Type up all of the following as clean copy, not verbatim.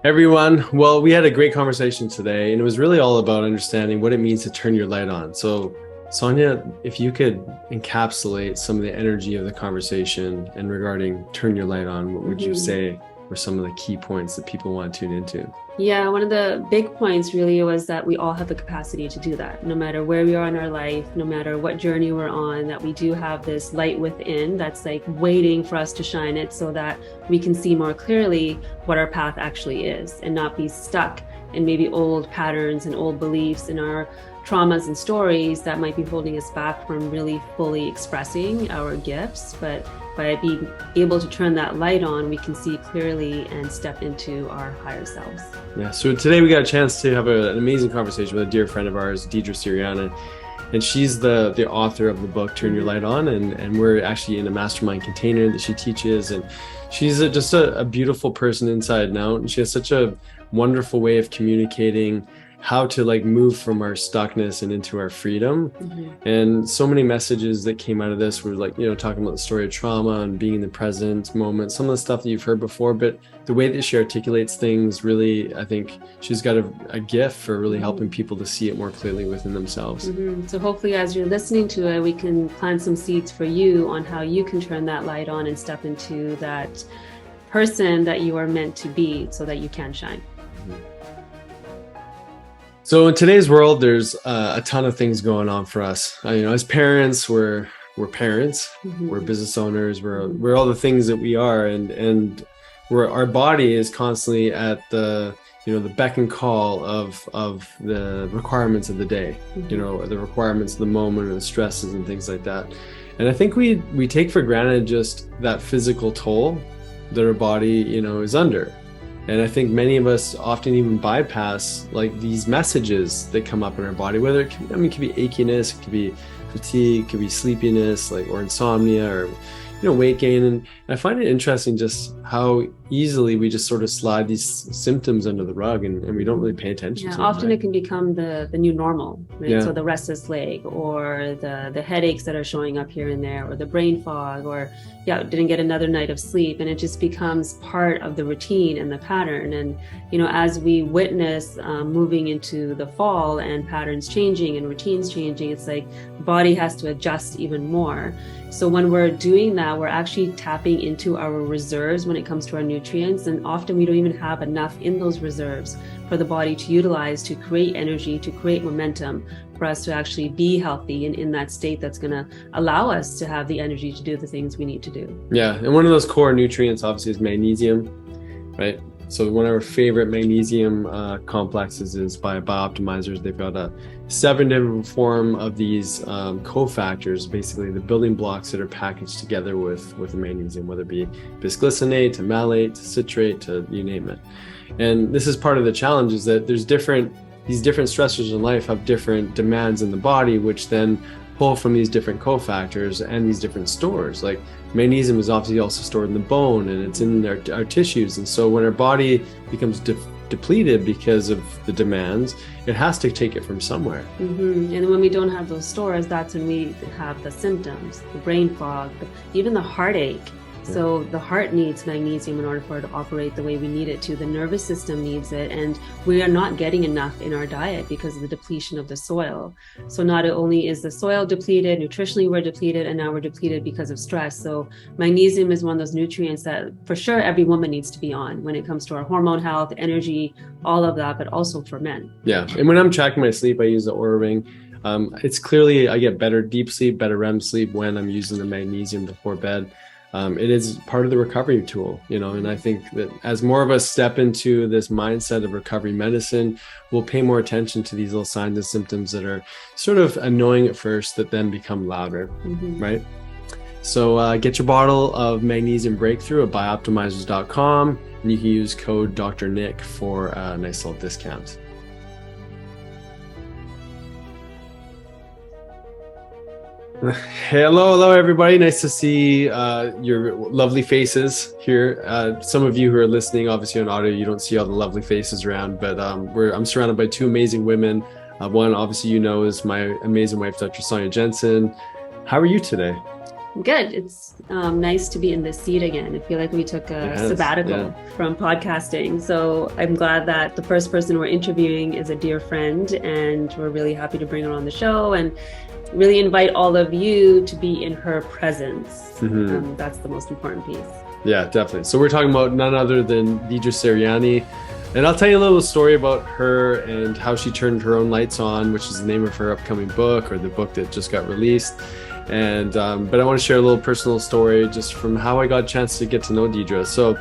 Everyone, well, we had a great conversation today, and it was really all about understanding what it means to turn your light on. So, Sonya, if you could encapsulate some of the energy of the conversation and regarding turn your light on, what would you say were some of the key points that people want to tune into? Yeah, one of the big points really was that we all have the capacity to do that, no matter where we are in our life, no matter what journey we're on, that we do have this light within that's like waiting for us to shine it so that we can see more clearly what our path actually is and not be stuck in maybe old patterns and old beliefs in our traumas and stories that might be holding us back from really fully expressing our gifts. But by being able to turn that light on, we can see clearly and step into our higher selves. Yeah, so today we got a chance to have an amazing conversation with a dear friend of ours, Deidre Sirianni, and she's the author of the book, Turn Your Light On, and we're actually in a mastermind container that she teaches, and she's just a beautiful person inside and out, and she has such a wonderful way of communicating how to move from our stuckness and into our freedom. And so many messages that came out of this were talking about the story of trauma and being in the present moment, some of the stuff that you've heard before, but the way that she articulates things, really, I think she's got a gift for really helping people to see it more clearly within themselves. So hopefully as you're listening to it, we can plant some seeds for you on how you can turn that light on and step into that person that you are meant to be so that you can shine. So in today's world, there's a ton of things going on for us. As parents, we're parents, we're business owners, we're all the things that we are, and our body is constantly at the beck and call of the requirements of the day, the requirements of the moment, or the stresses and things like that. And I think we take for granted just that physical toll that our body is under. And I think many of us often even bypass these messages that come up in our body, whether it could be achiness, it could be fatigue, it could be sleepiness, or insomnia, or weight gain. And I find it interesting just how easily we just sort of slide these symptoms under the rug and we don't really pay attention to them. Often it can become the new normal, right? Yeah. So the restless leg, or the headaches that are showing up here and there, or the brain fog, or didn't get another night of sleep, and it just becomes part of the routine and the pattern. And as we witness moving into the fall and patterns changing and routines changing, it's like the body has to adjust even more. So when we're doing that, we're actually tapping into our reserves when it comes to our nutrients, and often we don't even have enough in those reserves for the body to utilize to create energy, to create momentum for us to actually be healthy and in that state that's going to allow us to have the energy to do the things we need to do. Yeah, and one of those core nutrients obviously is magnesium, right? So one of our favorite magnesium complexes is by BiOptimizers. They've got a 7 different form of these cofactors, basically the building blocks that are packaged together with the magnesium, whether it be bisglycinate to malate to citrate to you name it. And this is part of the challenge, is that there's these different stressors in life have different demands in the body, which then pull from these different cofactors and these different stores. Like magnesium is obviously also stored in the bone, and it's in our tissues. And so when our body becomes depleted because of the demands, it has to take it from somewhere. And when we don't have those stores, that's when we have the symptoms, the brain fog, even the heartache. So the heart needs magnesium in order for it to operate the way we need it to. The nervous system needs it, and we are not getting enough in our diet because of the depletion of the soil. So not only is the soil depleted, nutritionally we're depleted, and now we're depleted because of stress. So magnesium is one of those nutrients that for sure every woman needs to be on when it comes to our hormone health, energy, all of that, but also for men. Yeah, and when I'm tracking my sleep, I use the Oura Ring. It's clearly I get better deep sleep, better REM sleep when I'm using the magnesium before bed. It is part of the recovery tool, and I think that as more of us step into this mindset of recovery medicine, we'll pay more attention to these little signs and symptoms that are sort of annoying at first that then become louder, right? So get your bottle of Magnesium Breakthrough at bioptimizers.com, and you can use code Dr. Nick for a nice little discount. Hello everybody, nice to see your lovely faces here. Some of you who are listening obviously on audio, you don't see all the lovely faces around, but I'm surrounded by two amazing women. One obviously is my amazing wife, Dr. Sonya Jensen. How are you today? Good. It's nice to be in this seat again. I feel like we took a sabbatical from podcasting. So I'm glad that the first person we're interviewing is a dear friend, and we're really happy to bring her on the show and really invite all of you to be in her presence. That's the most important piece. Yeah, definitely. So we're talking about none other than Deidre Sirianni. And I'll tell you a little story about her and how she turned her own lights on, which is the name of her upcoming book, or the book that just got released. And but I want to share a little personal story just from how I got a chance to get to know Deidre. So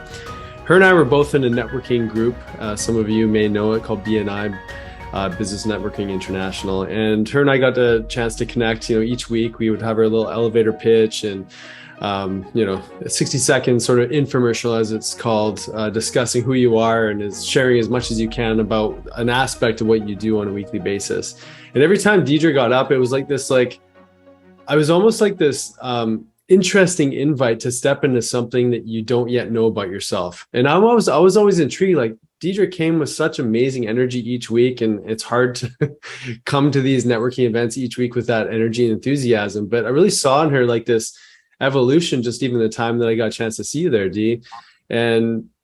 her and I were both in a networking group. Some of you may know it, called BNI, Business Networking International. And her and I got the chance to connect. Each week we would have our little elevator pitch and a 60-second sort of infomercial, as it's called, discussing who you are and is sharing as much as you can about an aspect of what you do on a weekly basis. And every time Deidre got up, it was like this, I was almost like this interesting invite to step into something that you don't yet know about yourself. And I was always intrigued. Like, Deidre came with such amazing energy each week, and it's hard to come to these networking events each week with that energy and enthusiasm. But I really saw in her like this evolution, just even the time that I got a chance to see you there, Dee.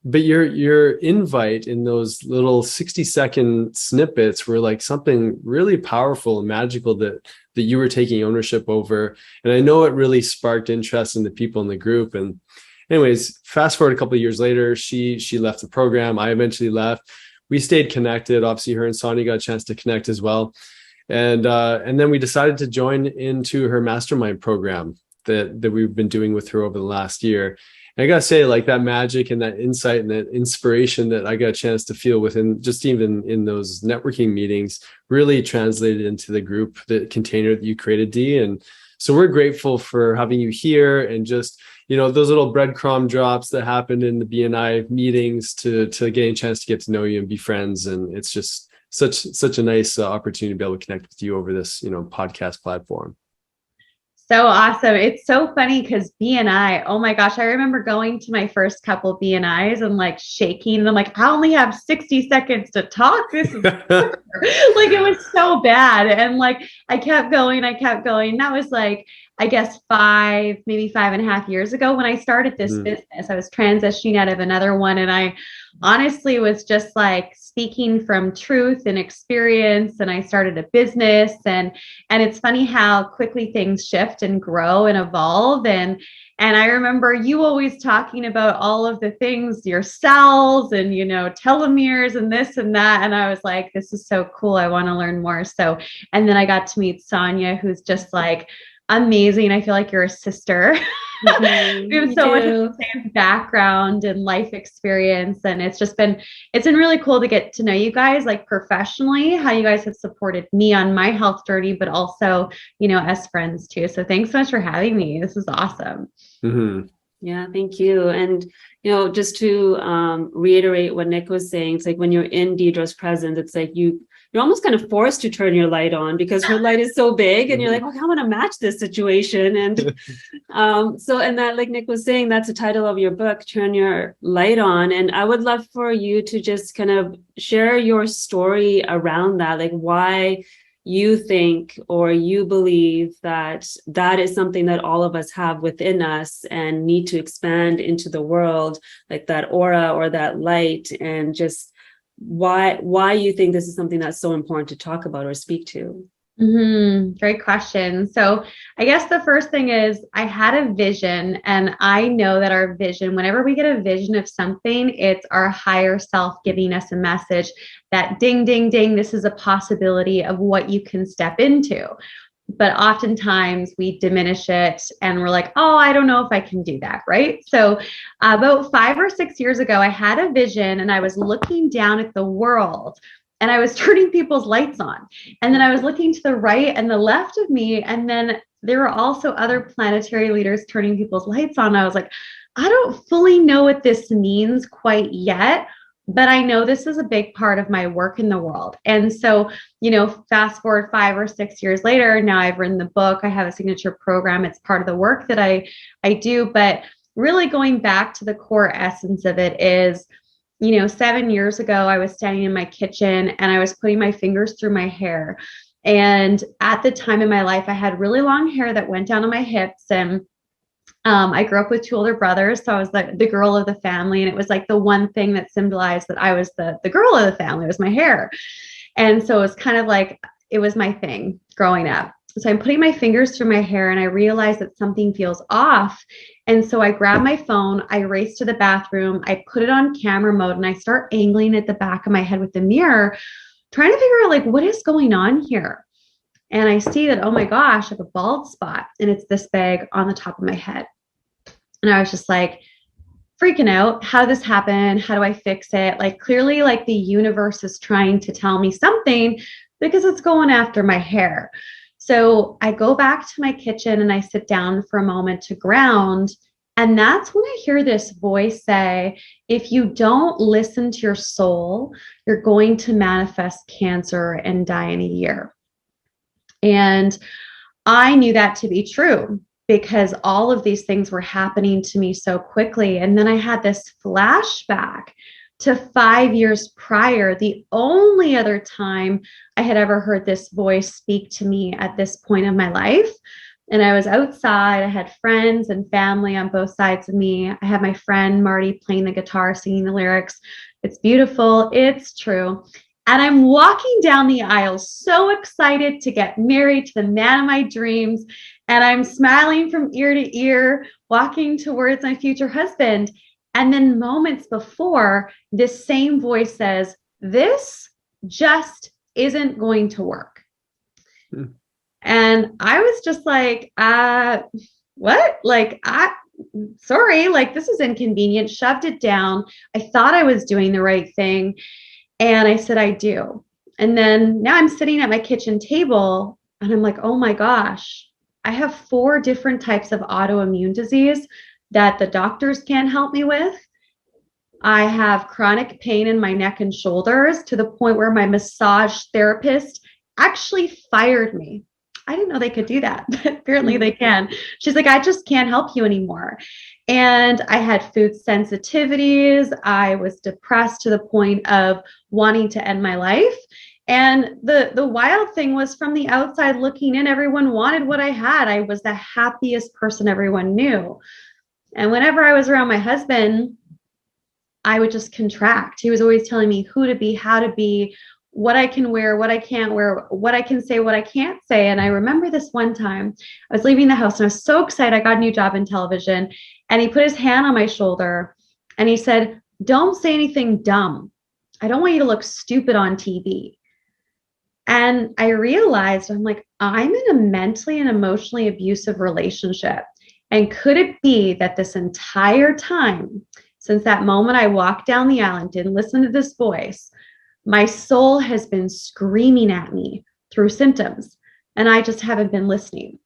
But your invite in those little 60-second snippets were like something really powerful and magical that you were taking ownership over. And I know it really sparked interest in the people in the group. And anyways, fast forward a couple of years later, she left the program. I eventually left. We stayed connected. Obviously, her and Sonya got a chance to connect as well. And then we decided to join into her mastermind program that we've been doing with her over the last year. And I gotta say, like, that magic and that insight and that inspiration that I got a chance to feel within, just even in those networking meetings, really translated into the group, the container that you created, Dee. And so we're grateful for having you here, and just, those little breadcrumb drops that happened in the BNI meetings to getting a chance to get to know you and be friends. And it's just such a nice opportunity to be able to connect with you over this, podcast platform. So awesome. It's so funny because BNI, oh my gosh, I remember going to my first couple BNIs and like shaking. And I'm like, I only have 60 seconds to talk. This is like, it was so bad. And like, I kept going. That was like, I guess maybe 5.5 years ago when I started this business. I was transitioning out of another one. And I honestly was just like speaking from truth and experience. And I started a business, and it's funny how quickly things shift and grow and evolve. And I remember you always talking about all of the things, your cells and, telomeres and this and that. And I was like, this is so cool. I want to learn more. So, and then I got to meet Sonya, who's just like amazing. I feel like you're a sister. We have so much of the same background and life experience. And it's been really cool to get to know you guys, like professionally, how you guys have supported me on my health journey, but also, as friends too. So thanks so much for having me. This is awesome. Yeah, thank you. And, just to reiterate what Nick was saying, it's like when you're in Deidre's presence, it's like you're almost kind of forced to turn your light on because her light is so big, and you're like, okay, I want to match this situation. And and that, like Nick was saying, that's the title of your book, Turn Your Light On. And I would love for you to just kind of share your story around that, like why you think or you believe that is something that all of us have within us and need to expand into the world, like that aura or that light, and just why you think this is something that's so important to talk about or speak to. Great question. So I guess the first thing is I had a vision, and I know that our vision, whenever we get a vision of something, it's our higher self giving us a message that ding, ding, ding, this is a possibility of what you can step into. But oftentimes we diminish it and we're like, oh, I don't know if I can do that. Right. So about 5 or 6 years ago, I had a vision, and I was looking down at the world, and I was turning people's lights on. And then I was looking to the right and the left of me. And then there were also other planetary leaders turning people's lights on. I was like, I don't fully know what this means quite yet, but I know this is a big part of my work in the world. And so, fast forward 5 or 6 years later, now I've written the book. I have a signature program. It's part of the work that I do. But really going back to the core essence of it is, 7 years ago, I was standing in my kitchen and I was putting my fingers through my hair. And at the time in my life, I had really long hair that went down to my hips, and I grew up with 2 older brothers, so I was the girl of the family, and it was like the one thing that symbolized that I was the girl of the family was my hair. And so it was kind of like it was my thing growing up. So I'm putting my fingers through my hair and I realize that something feels off. And so I grab my phone, I race to the bathroom, I put it on camera mode, and I start angling at the back of my head with the mirror, trying to figure out like what is going on here. And I see that, oh my gosh, I have a bald spot and it's this big on the top of my head. And I was just like freaking out. How did this happen? How do I fix it? Like clearly like the universe is trying to tell me something because it's going after my hair. So I go back to my kitchen and I sit down for a moment to ground. And that's when I hear this voice say, if you don't listen to your soul, you're going to manifest cancer and die in a year. And I knew that to be true because all of these things were happening to me so quickly. And then I had this flashback to 5 years prior, the only other time I had ever heard this voice speak to me at this point of my life. And I was outside. I had friends and family on both sides of me. I had my friend Marty playing the guitar, singing the lyrics. It's beautiful. It's true. And I'm walking down the aisle, so excited to get married to the man of my dreams. And I'm smiling from ear to ear, walking towards my future husband. And then moments before, this same voice says, this just isn't going to work. And I was just like, what? Like, sorry, like this is inconvenient, shoved it down. I thought I was doing the right thing. And I said, I do. And then now I'm sitting at my kitchen table and I'm like, oh my gosh, I have 4 different types of autoimmune disease that the doctors can't help me with. I have chronic pain in my neck and shoulders to the point where my massage therapist actually fired me. I didn't know they could do that, but apparently they can. She's like, I just can't help you anymore. And I had food sensitivities. I was depressed to the point of wanting to end my life. And the wild thing was, from the outside looking in, everyone wanted what I had. I was the happiest person everyone knew. And whenever I was around my husband, I would just contract. He was always telling me who to be, how to be, what I can wear, what I can't wear, what I can say, what I can't say. And I remember this one time I was leaving the house and I was so excited. I got a new job in television, and he put his hand on my shoulder and he said, don't say anything dumb. I don't want you to look stupid on TV. And I realized, I'm like, I'm in a mentally and emotionally abusive relationship. And could it be that this entire time, since that moment I walked down the aisle and didn't listen to this voice, my soul has been screaming at me through symptoms, and I just haven't been listening.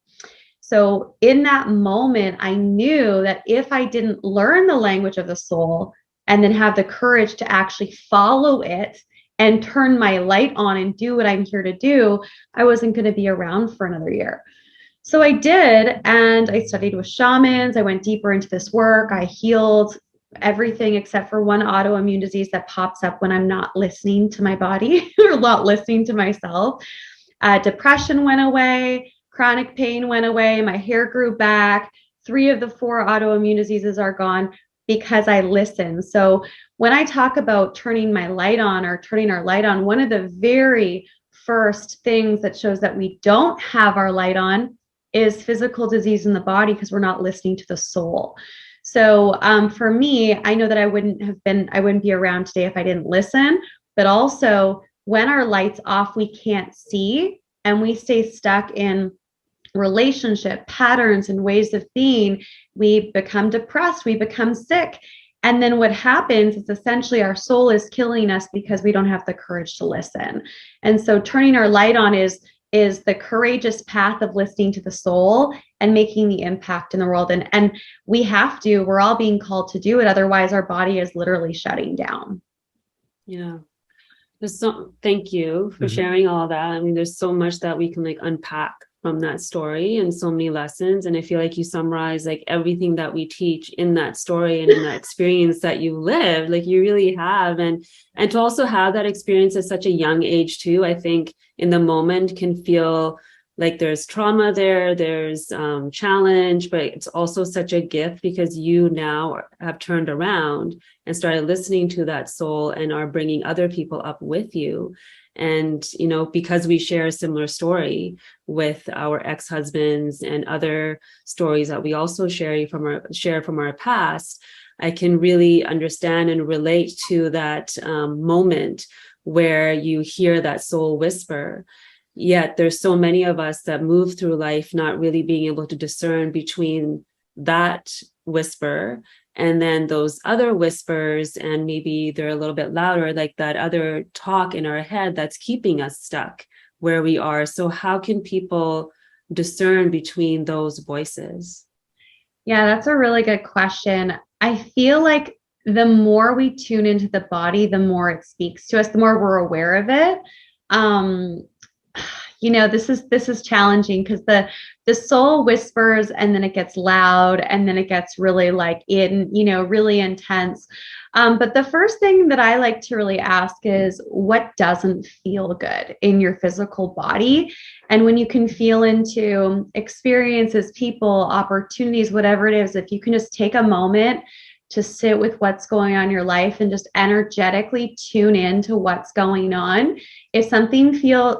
So in that moment, I knew that if I didn't learn the language of the soul and then have the courage to actually follow it and turn my light on and do what I'm here to do, I wasn't going to be around for another year. So I did, and I studied with shamans. I went deeper into this work. I healed everything except for one autoimmune disease that pops up when I'm not listening to my body or not listening to myself. Depression went away. Chronic pain went away. My hair grew back. 3 of the 4 autoimmune diseases are gone because I listened. So when I talk about turning my light on or turning our light on, one of the very first things that shows that we don't have our light on is physical disease in the body, because we're not listening to the soul. So for me, I know that I wouldn't be around today if I didn't listen. But also, when our light's off, we can't see, and we stay stuck in relationship patterns and ways of being. We become depressed, we become sick. And then what happens is essentially our soul is killing us because we don't have the courage to listen. And so turning our light on is the courageous path of listening to the soul and making the impact in the world. And we're all being called to do it. Otherwise, our body is literally shutting down. Yeah. Thank you for sharing all that. I mean, there's so much that we can unpack from that story, and so many lessons. And I feel like you summarize everything that we teach in that story and in that experience that you lived, you really have. And to also have that experience at such a young age too, I think in the moment can feel Like there's trauma there, there's challenge, but it's also such a gift because you now have turned around and started listening to that soul and are bringing other people up with you. And, you know, because we share a similar story with our ex-husbands and other stories that we also share from our past, I can really understand and relate to that moment where you hear that soul whisper. Yet there's so many of us that move through life not really being able to discern between that whisper and then those other whispers, and maybe they're a little bit louder, like that other talk in our head that's keeping us stuck where we are. So how can people discern between those voices? Yeah, that's a really good question. I feel like the more we tune into the body, the more it speaks to us, the more we're aware of it. You know, this is challenging because the soul whispers and then it gets loud and then it gets really like really intense. But the first thing that I like to really ask is what doesn't feel good in your physical body. And when you can feel into experiences, people, opportunities, whatever it is, if you can just take a moment to sit with what's going on in your life and just energetically tune in to what's going on. If something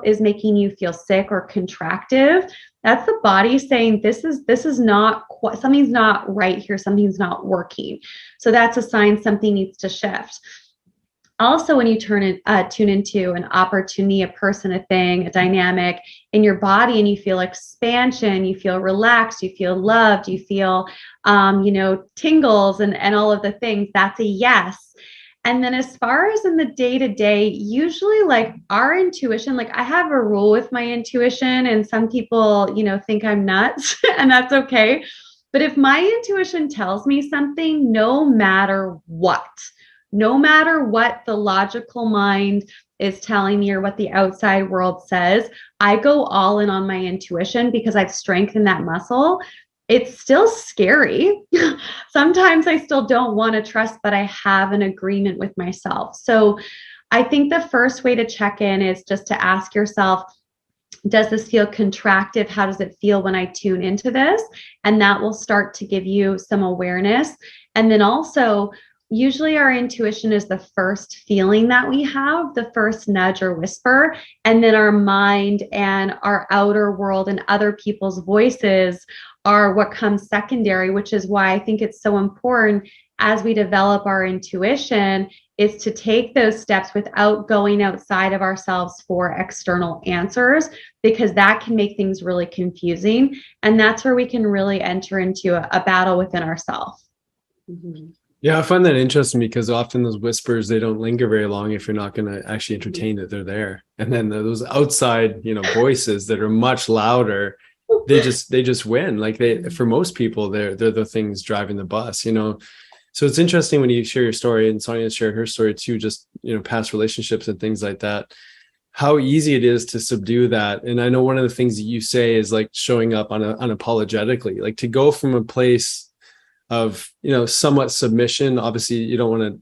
is making you feel sick or contractive, that's the body saying this is not something's not right here, something's not working. So that's a sign something needs to shift. Also, when you tune into an opportunity, a person, a thing, a dynamic in your body, and you feel expansion, you feel relaxed, you feel loved, you feel, tingles and all of the things, that's a yes. And then as far as in the day-to-day, usually like our intuition, like I have a rule with my intuition and some people, think I'm nuts and that's okay. But if my intuition tells me something, no matter what the logical mind is telling me or what the outside world says, I go all in on my intuition because I've strengthened that muscle. It's still scary. Sometimes I still don't want to trust, but I have an agreement with myself. So I think the first way to check in is just to ask yourself, does this feel contractive? How does it feel when I tune into this? And that will start to give you some awareness. And then also, usually our intuition is the first feeling that we have, the first nudge or whisper, and then our mind and our outer world and other people's voices are what comes secondary, which is why I think it's so important as we develop our intuition is to take those steps without going outside of ourselves for external answers, because that can make things really confusing. And that's where we can really enter into a battle within ourselves. Mm-hmm. Yeah, I find that interesting because often those whispers, they don't linger very long if you're not going to actually entertain that they're there. And then those outside, voices that are much louder, they just win. Like for most people, they're the things driving the bus, So it's interesting when you share your story, and Sonya shared her story too, just, past relationships and things like that, how easy it is to subdue that. And I know one of the things that you say is like showing up unapologetically, like to go from a place of somewhat submission. Obviously you don't want to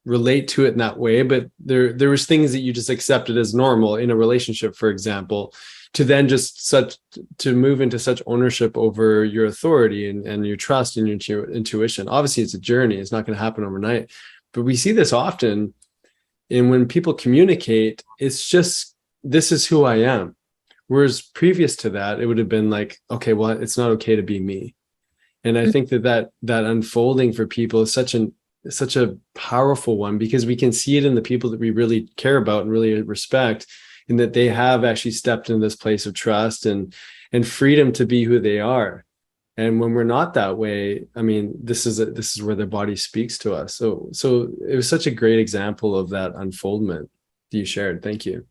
relate to it in that way, but there was things that you just accepted as normal in a relationship, for example, to then to move into such ownership over your authority and your trust and your intuition. Obviously it's a journey, it's not going to happen overnight, but we see this often. And when people communicate, it's just, this is who I am. Whereas previous to that, it would have been like, okay, well, it's not okay to be me. And I think that unfolding for people is such a powerful one, because we can see it in the people that we really care about and really respect, and that they have actually stepped into this place of trust and freedom to be who they are. And when we're not that way, I mean, this is where their body speaks to us. So it was such a great example of that unfoldment that you shared. Thank you.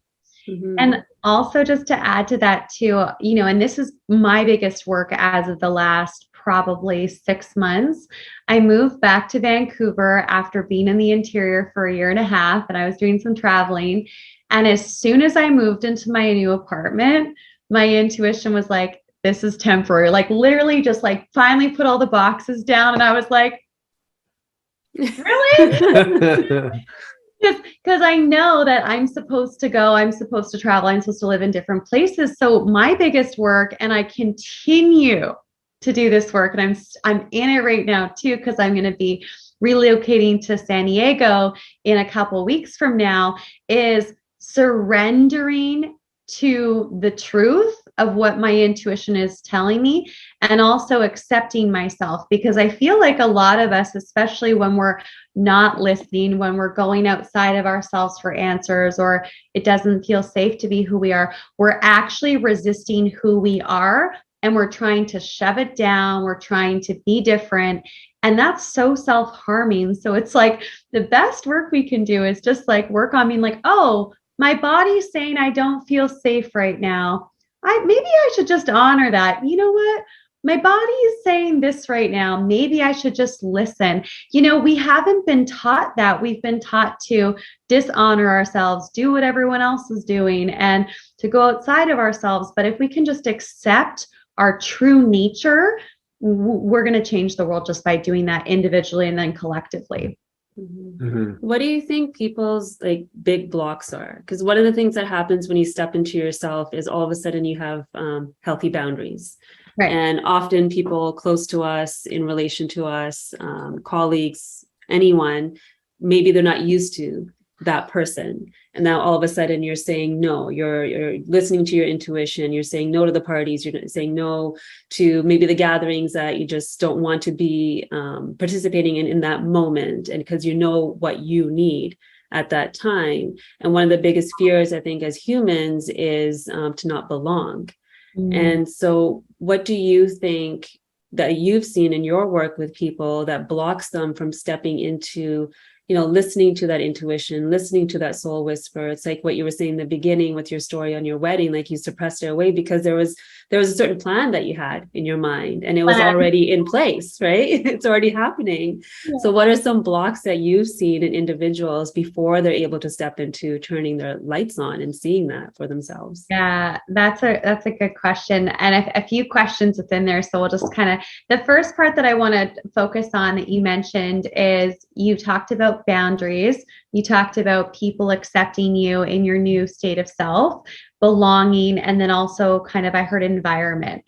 Mm-hmm. And also just to add to that too, and this is my biggest work as of the last probably 6 months. I moved back to Vancouver after being in the interior for 1.5 years, and I was doing some traveling. And as soon as I moved into my new apartment, my intuition was like, this is temporary, like literally just like finally put all the boxes down. And I was like, really? because I know that I'm supposed to go, I'm supposed to travel, I'm supposed to live in different places. So my biggest work, and I continue to do this work, and I'm in it right now too, because I'm going to be relocating to San Diego in a couple weeks from now, is surrendering to the truth of what my intuition is telling me, and also accepting myself, because I feel like a lot of us, especially when we're not listening, when we're going outside of ourselves for answers, or it doesn't feel safe to be who we are, we're actually resisting who we are, and we're trying to shove it down. We're trying to be different. And that's so self-harming. So it's like the best work we can do is just like work on being like, oh, my body's saying I don't feel safe right now. Maybe I should just honor that. You know what? My body is saying this right now. Maybe I should just listen. We haven't been taught that. We've been taught to dishonor ourselves, do what everyone else is doing, and to go outside of ourselves. But if we can just accept our true nature, we're going to change the world just by doing that individually and then collectively. What do you think people's like big blocks are? Because one of the things that happens when you step into yourself is all of a sudden you have healthy boundaries. Right. And often people close to us, in relation to us, colleagues, anyone, maybe they're not used to that person. And now all of a sudden you're saying no, you're listening to your intuition, you're saying no to the parties, you're saying no to maybe the gatherings that you just don't want to be participating in that moment, and because you know what you need at that time. And one of the biggest fears, I think, as humans is to not belong. And so what do you think that you've seen in your work with people that blocks them from stepping into, listening to that intuition, listening to that soul whisper? It's like what you were saying in the beginning with your story on your wedding, like you suppressed it away because there was a certain plan that you had in your mind, and it was already in place, right? It's already happening. Yeah. So what are some blocks that you've seen in individuals before they're able to step into turning their lights on and seeing that for themselves? Yeah, that's a good question. And a few questions within there. So we'll just the first part that I want to focus on that you mentioned is you talked about boundaries. You talked about people accepting you in your new state of self, belonging, and then also I heard environment.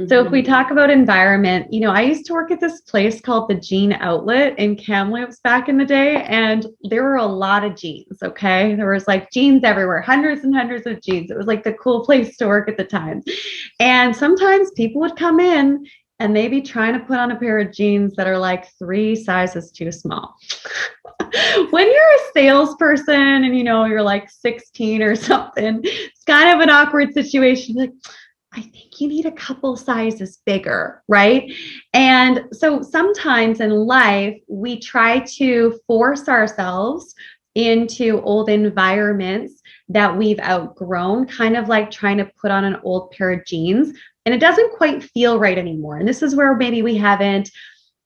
So if we talk about environment, I used to work at this place called the Jean Outlet in Kamloops back in the day, and there were a lot of jeans, okay? There was like jeans everywhere, hundreds and hundreds of jeans. It was like the cool place to work at the time. And sometimes people would come in and they'd be trying to put on a pair of jeans that are like 3 sizes too small. When you're a salesperson and you're like 16 or something, it's kind of an awkward situation. Like, I think you need a couple sizes bigger, right? And so sometimes in life, we try to force ourselves into old environments that we've outgrown, kind of like trying to put on an old pair of jeans, and it doesn't quite feel right anymore. And this is where maybe we haven't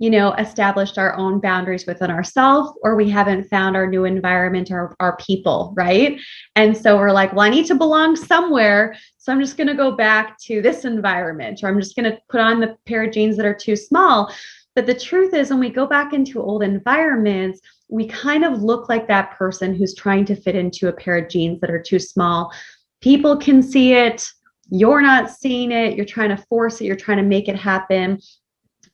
established our own boundaries within ourselves, or we haven't found our new environment, our people, right? And so we're like, well, I need to belong somewhere. So I'm just going to go back to this environment, or I'm just going to put on the pair of jeans that are too small. But the truth is, when we go back into old environments, we kind of look like that person who's trying to fit into a pair of jeans that are too small. People can see it. You're not seeing it. You're trying to force it. You're trying to make it happen.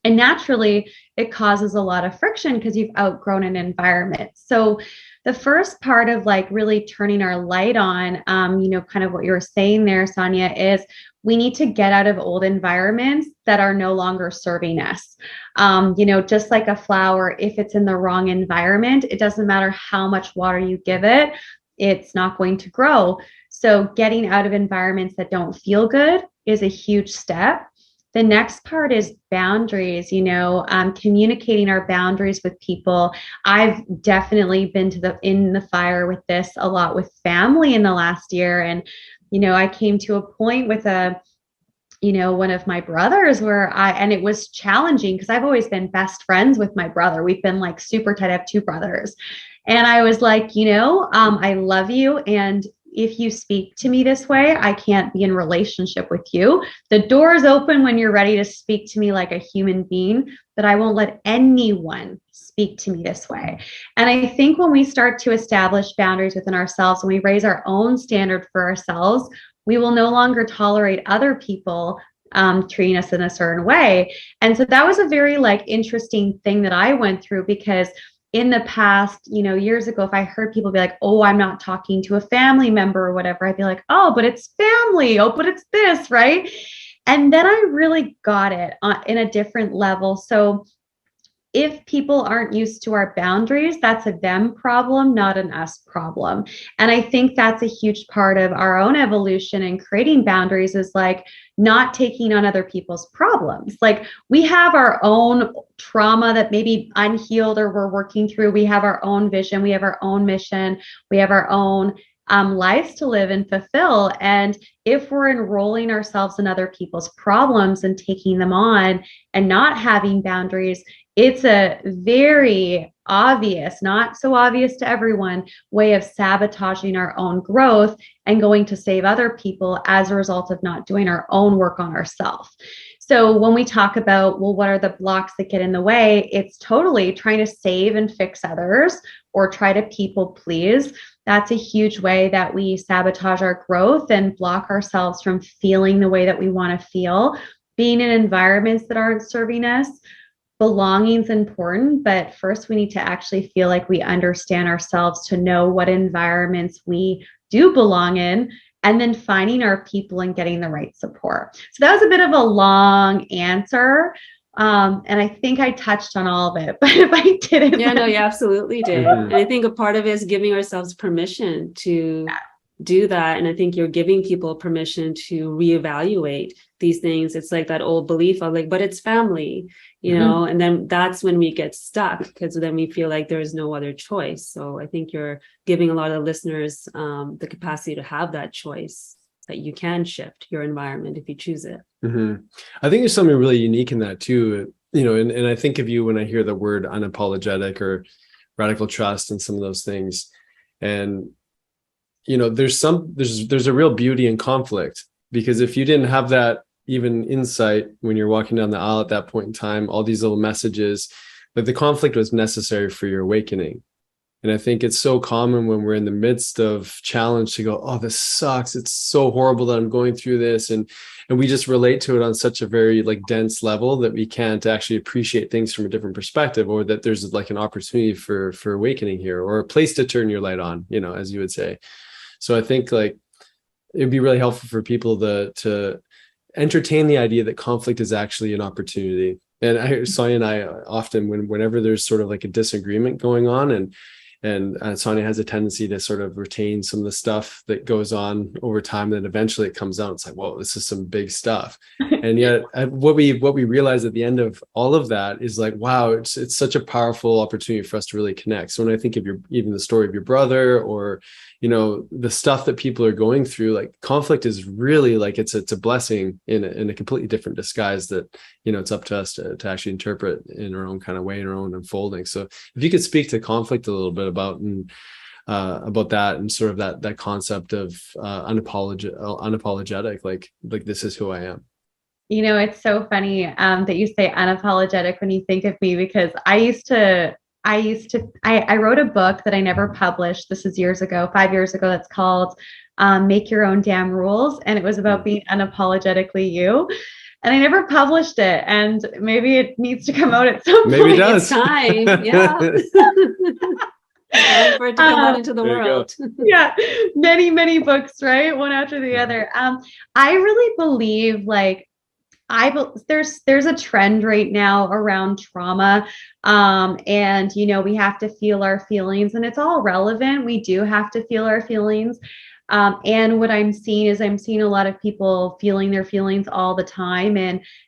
And naturally, it causes a lot of friction because you've outgrown an environment. So the first part of really turning our light on, kind of what you were saying there, Sonya, is we need to get out of old environments that are no longer serving us. Just like a flower, if it's in the wrong environment, it doesn't matter how much water you give it, it's not going to grow. So getting out of environments that don't feel good is a huge step. The next part is boundaries, communicating our boundaries with people. I've definitely been in the fire with this a lot with family in the last year. And, I came to a point with one of my brothers and it was challenging because I've always been best friends with my brother. We've been super tight. I have 2 brothers. And I was like, I love you. And if you speak to me this way, I can't be in relationship with you. The door is open when you're ready to speak to me like a human being, but I won't let anyone speak to me this way. And I think when we start to establish boundaries within ourselves, when we raise our own standard for ourselves, we will no longer tolerate other people treating us in a certain way. And so that was a very like interesting thing that I went through, because in the past, years ago, if I heard people be like, oh, I'm not talking to a family member or whatever, I'd be like, oh, but it's family. Oh, but it's this, right? And then I really got it in a different level. So if people aren't used to our boundaries, that's a them problem, not an us problem. And I think that's a huge part of our own evolution in creating boundaries, is like not taking on other people's problems. Like we have our own trauma that maybe unhealed or we're working through. We have our own vision. We have our own mission. We have our own lives to live and fulfill. And if we're enrolling ourselves in other people's problems and taking them on and not having boundaries, it's a very obvious, not so obvious to everyone, way of sabotaging our own growth and going to save other people as a result of not doing our own work on ourselves. So when we talk about, well, what are the blocks that get in the way? It's totally trying to save and fix others or try to people please. That's a huge way that we sabotage our growth and block ourselves from feeling the way that we want to feel, being in environments that aren't serving us. Belonging is important, but first we need to actually feel like we understand ourselves to know what environments we do belong in, and then finding our people and getting the right support. So that was a bit of a long answer. And I think I touched on all of it, but if I didn't. Yeah, no, you absolutely did. And I think a part of it is giving ourselves permission to do that. And I think you're giving people permission to reevaluate these things. It's like that old belief of like, but it's family, and then that's when we get stuck, because then we feel like there is no other choice. So I think you're giving a lot of listeners the capacity to have that choice, that you can shift your environment if you choose it. I think there's something really unique in that too, and I think of you when I hear the word unapologetic or radical trust and some of those things. And there's a real beauty in conflict, because if you didn't have that even insight when you're walking down the aisle at that point in time, all these little messages, but the conflict was necessary for your awakening. And I think it's so common when we're in the midst of challenge to go, oh, this sucks. It's so horrible that I'm going through this. And we just relate to it on such a very like dense level that we can't actually appreciate things from a different perspective, or that there's like an opportunity for awakening here, or a place to turn your light on, as you would say. So I think like it'd be really helpful for people to entertain the idea that conflict is actually an opportunity. And Sonya and I often, whenever there's sort of like a disagreement going on, and Sonya has a tendency to sort of retain some of the stuff that goes on over time, and then eventually it comes out. It's like, whoa, this is some big stuff. And yet what we realize at the end of all of that is like, wow, it's such a powerful opportunity for us to really connect. So when I think of even the story of your brother, or the stuff that people are going through, like conflict is really like it's a blessing in a completely different disguise that it's up to us to actually interpret in our own kind of way, in our own unfolding. So if you could speak to conflict a little bit about that, and sort of that concept of unapologetic, like this is who I am. It's so funny that you say unapologetic when you think of me, because I wrote a book that I never published. This is years ago, 5 years ago. That's called Make Your Own Damn Rules. And it was about being unapologetically you. And I never published it. And maybe it needs to come out at some point. Maybe it does. It's time. Yeah. Time for it to come out into the world. Yeah. Many, many books, right? One after the other. I really believe there's a trend right now around trauma. And we have to feel our feelings, and it's all relevant. We do have to feel our feelings. And what I'm seeing a lot of people feeling their feelings all the time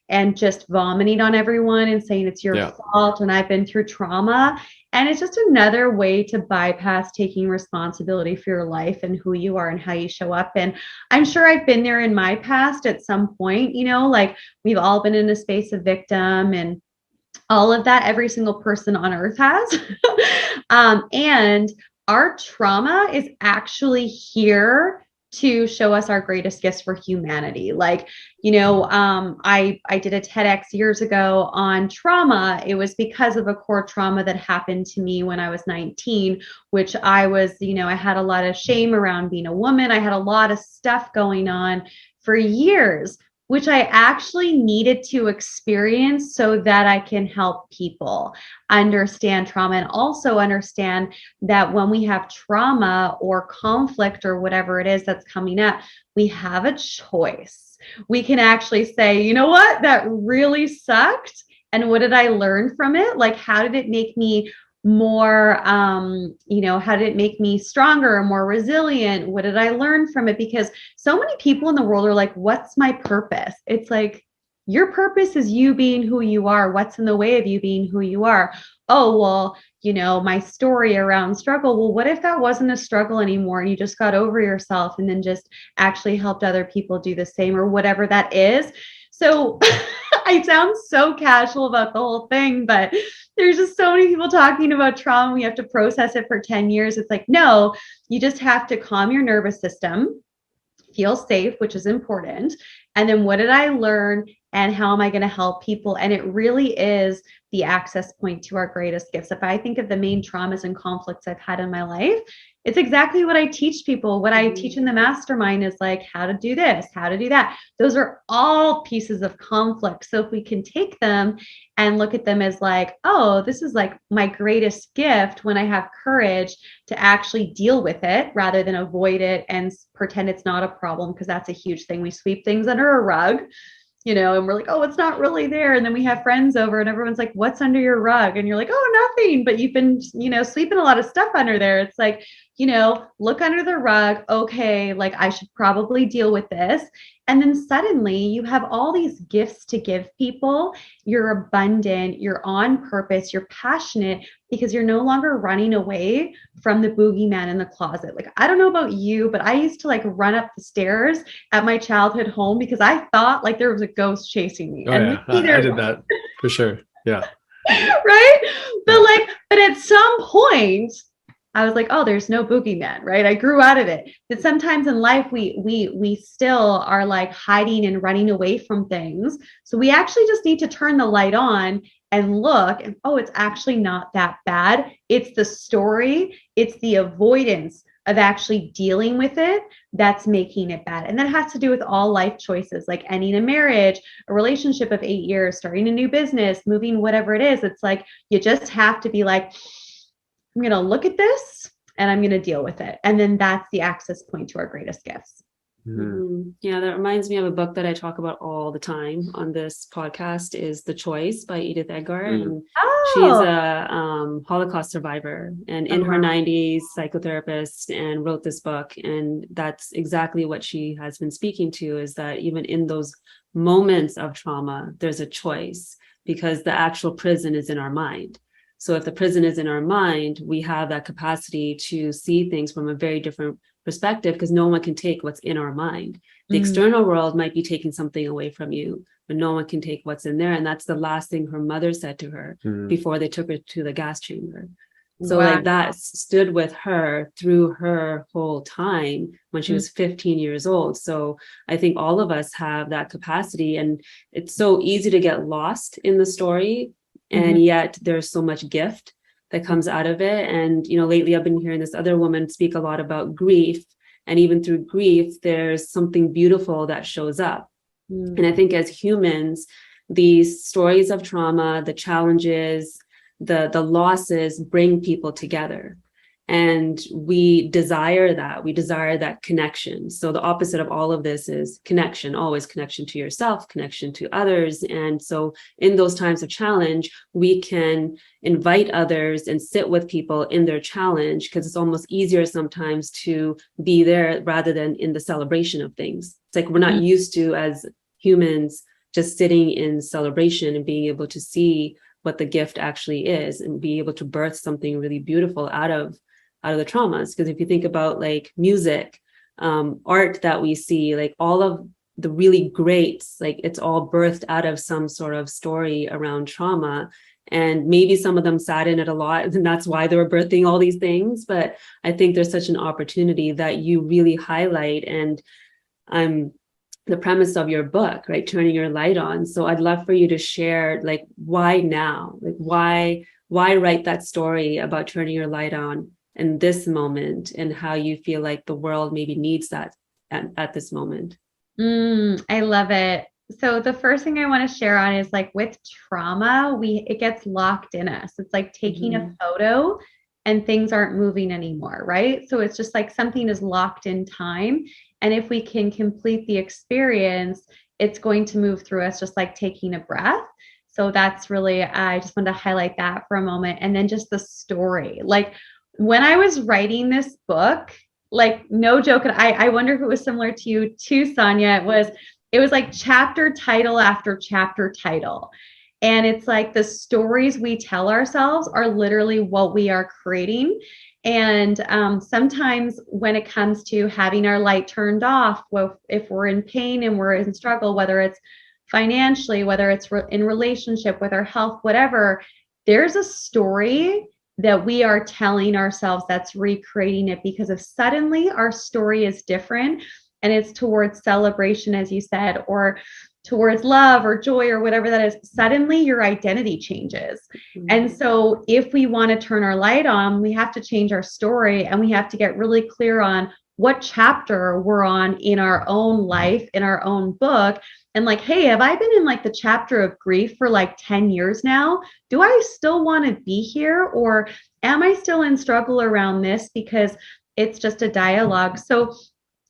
and just vomiting on everyone and saying it's your fault. And I've been through trauma. And it's just another way to bypass taking responsibility for your life and who you are and how you show up. And I'm sure I've been there in my past at some point, like we've all been in a space of victim and all of that. Every single person on earth has. And our trauma is actually here to show us our greatest gifts for humanity. Like, I did a TEDx years ago on trauma. It was because of a core trauma that happened to me when I was 19, which I was, I had a lot of shame around being a woman. I had a lot of stuff going on for years, which I actually needed to experience so that I can help people understand trauma, and also understand that when we have trauma or conflict or whatever it is that's coming up, we have a choice. We can actually say, you know what, that really sucked. And what did I learn from it? Like, how did it make me more, how did it make me stronger or more resilient? What did I learn from it? Because so many people in the world are like, what's my purpose? It's like, your purpose is you being who you are. What's in the way of you being who you are? Oh, well, my story around struggle. Well, what if that wasn't a struggle anymore and you just got over yourself and then just actually helped other people do the same, or whatever that is? So I sound so casual about the whole thing, but there's just so many people talking about trauma. We have to process it for 10 years. It's like, no, you just have to calm your nervous system, feel safe, which is important. And then what did I learn and how am I going to help people? And it really is the access point to our greatest gifts. If I think of the main traumas and conflicts I've had in my life, it's exactly what I teach people. What I teach in the mastermind is like how to do this, how to do that. Those are all pieces of conflict. So if we can take them and look at them as like, oh, this is like my greatest gift when I have courage to actually deal with it rather than avoid it and pretend it's not a problem, because that's a huge thing. We sweep things under a rug, and we're like, oh, it's not really there. And then we have friends over and everyone's like, what's under your rug? And you're like, oh, nothing. But you've been, sweeping a lot of stuff under there. It's like, look under the rug. Okay, like I should probably deal with this. And then suddenly you have all these gifts to give people. You're abundant, you're on purpose, you're passionate, because you're no longer running away from the boogeyman in the closet. Like, I don't know about you, but I used to like run up the stairs at my childhood home because I thought like there was a ghost chasing me. Oh, and yeah. I did that for sure. Yeah. Right. But at some point, I was like, oh, there's no boogeyman, right? I grew out of it. But sometimes in life, we still are like hiding and running away from things. So we actually just need to turn the light on and look, and oh, it's actually not that bad. It's the story. It's the avoidance of actually dealing with it that's making it bad. And that has to do with all life choices, like ending a marriage, a relationship of 8 years, starting a new business, moving, whatever it is. It's like, you just have to be like, I'm going to look at this and I'm going to deal with it. And then that's the access point to our greatest gifts. Mm-hmm. Yeah, that reminds me of a book that I talk about all the time on this podcast, is The Choice by Edith Edgar. And she's a Holocaust survivor and in her 90s, psychotherapist, and wrote this book. And that's exactly what she has been speaking to, is that even in those moments of trauma, there's a choice, because the actual prison is in our mind. So if the prison is in our mind, we have that capacity to see things from a very different perspective, because no one can take what's in our mind. The external world might be taking something away from you, but no one can take what's in there. And that's the last thing her mother said to her before they took her to the gas chamber. So like that stood with her through her whole time when she was 15 years old. So I think all of us have that capacity, and it's so easy to get lost in the story. And yet there's so much gift that comes out of it. And, lately I've been hearing this other woman speak a lot about grief. And even through grief, there's something beautiful that shows up. And I think as humans, these stories of trauma, the challenges, the losses bring people together. And we desire that connection. So the opposite of all of this is connection, always connection to yourself, connection to others. And so in those times of challenge, we can invite others and sit with people in their challenge, because it's almost easier sometimes to be there rather than in the celebration of things. It's like we're not used to, as humans, just sitting in celebration and being able to see what the gift actually is and be able to birth something really beautiful out of the traumas. Because if you think about like music, art that we see, like all of the really greats, like it's all birthed out of some sort of story around trauma. And maybe some of them sat in it a lot, and that's why they were birthing all these things. But I think there's such an opportunity that you really highlight. And the premise of your book, right? Turning your light on. So I'd love for you to share, like, why now? Like, why write that story about turning your light on in this moment, and how you feel like the world maybe needs that at this moment? I love it. So the first thing I want to share on is like with trauma, it gets locked in us. It's like taking a photo and things aren't moving anymore, right? So it's just like something is locked in time. And if we can complete the experience, it's going to move through us just like taking a breath. So that's really, I just wanted to highlight that for a moment. And then just the story. Like when I was writing this book, like no joke, I wonder if it was similar to you too, Sonya. It was like chapter title after chapter title. And it's like the stories we tell ourselves are literally what we are creating. And sometimes when it comes to having our light turned off, well, if we're in pain and we're in struggle, whether it's financially, whether it's in relationship with our health, whatever, there's a story that we are telling ourselves that's recreating it, because if suddenly our story is different and it's towards celebration, as you said, or towards love or joy or whatever that is, suddenly your identity changes. And so if we want to turn our light on, we have to change our story, and we have to get really clear on what chapter we're on in our own life, in our own book. And like, hey, have I been in like the chapter of grief for like 10 years now? Do I still want to be here? Or am I still in struggle around this because it's just a dialogue? So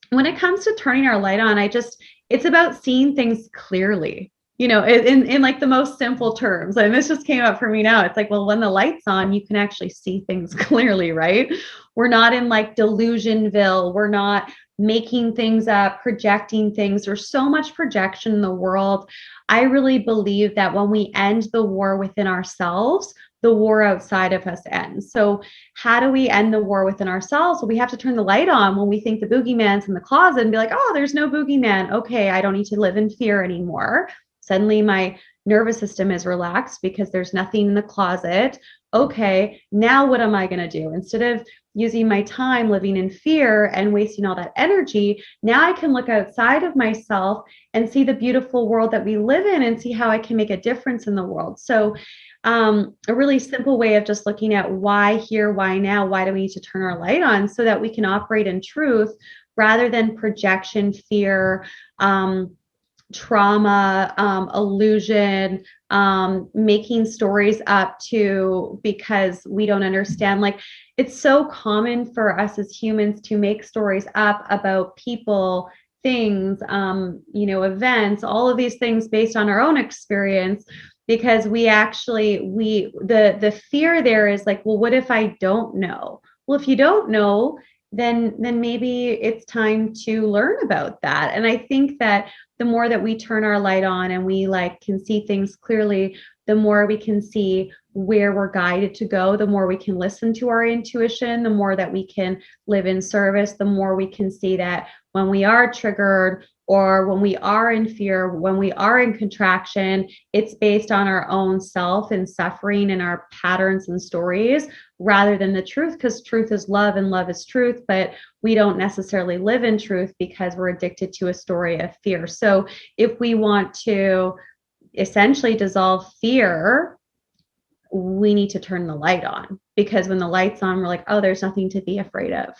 when it comes to turning our light on, it's about seeing things clearly, in like the most simple terms. And this just came up for me now. It's like, well, when the light's on, you can actually see things clearly, right? We're not in like Delusionville. We're not making things up, projecting things. There's so much projection in the world. I really believe that when we end the war within ourselves, the war outside of us ends. So how do we end the war within ourselves? Well, we have to turn the light on when we think the boogeyman's in the closet and be like, oh, there's no boogeyman. Okay, I don't need to live in fear anymore. Suddenly my nervous system is relaxed because there's nothing in the closet. Okay, now what am I going to do? Instead of using my time living in fear and wasting all that energy, now I can look outside of myself and see the beautiful world that we live in and see how I can make a difference in the world. So a really simple way of just looking at why here, why now, why do we need to turn our light on, so that we can operate in truth rather than projection, fear, trauma, illusion, making stories up because we don't understand. Like, it's so common for us as humans to make stories up about people, things, events, all of these things based on our own experience, because the fear there is like, well, what if I don't know? Well, if you don't know, then maybe it's time to learn about that. And I think that the more that we turn our light on and we can see things clearly, the more we can see where we're guided to go, the more we can listen to our intuition, the more that we can live in service, the more we can see that when we are triggered or when we are in fear, when we are in contraction, it's based on our own self and suffering and our patterns and stories rather than the truth, because truth is love and love is truth, but we don't necessarily live in truth because we're addicted to a story of fear. So if we want to essentially dissolve fear, we need to turn the light on, because when the light's on, we're like, oh, there's nothing to be afraid of,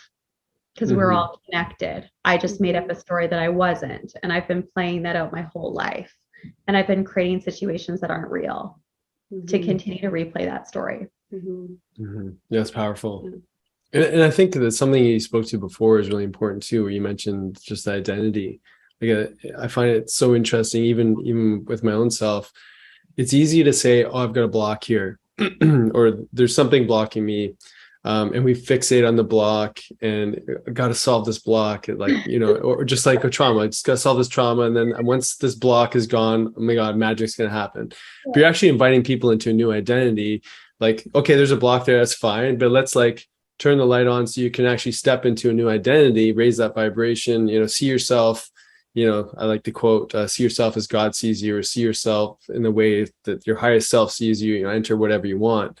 because we're all connected. I just made up a story that I wasn't, and I've been playing that out my whole life, and I've been creating situations that aren't real to continue to replay that story. Yeah, it's powerful. And I think that something you spoke to before is really important too, where you mentioned just the identity. Like, I find it so interesting, even with my own self. It's easy to say, oh, I've got a block here, or there's something blocking me. And we fixate on the block and got to solve this block, or just like a trauma, just got to solve this trauma. And then once this block is gone, oh my God, magic's going to happen. But you're actually inviting people into a new identity. Like, okay, there's a block there, that's fine, but let's turn the light on so you can actually step into a new identity, raise that vibration, see yourself I like to quote, see yourself as God sees you, or see yourself in the way that your highest self sees you, enter whatever you want,